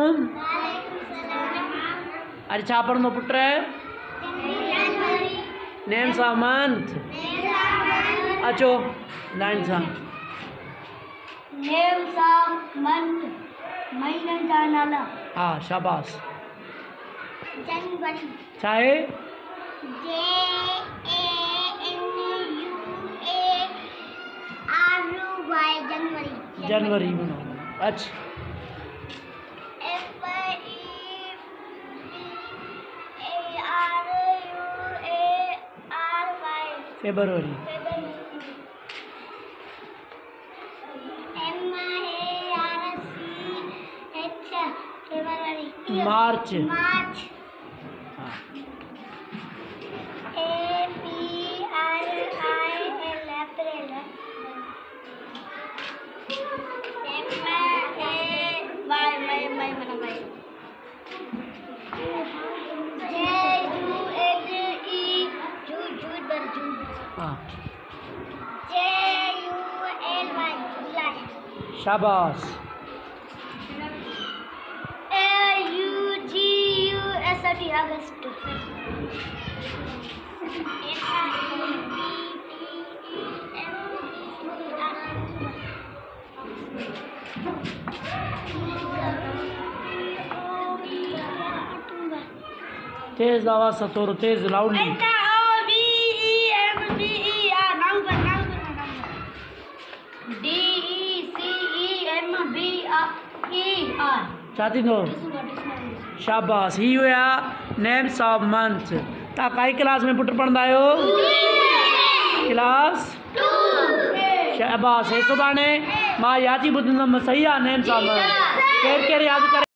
अलैकुम। अरे छा पढ़ो पुट? Names of month. अचो लाइन सा। नेम्स ऑफ मंथ, महीननि जा नाला। हाँ शाबाश। जनवरी। छा है? JANUARY जनवरी। जनवरी बनाओ। अच्छा फेब्रुअरी। मार्च। मार्च। हाँ। APRIL अप्रैल। हाँ JULY जुलाई। शाबाश। AUGUST अगस्त। तेज आवाज से थोड़ा तेज लाउडली। DECEMBER चाहती दो। शाबाश। ही हुआ नेम्स ऑफ मंथ। ता काई क्लास में पुट पढ़ंदा आयो? क्लास 2। शाबाश। हे सुभाणे मां यादी ॿुधंदुमि। सही आहे नेम्स ऑफ मंथ। केरु केरु यादि करे?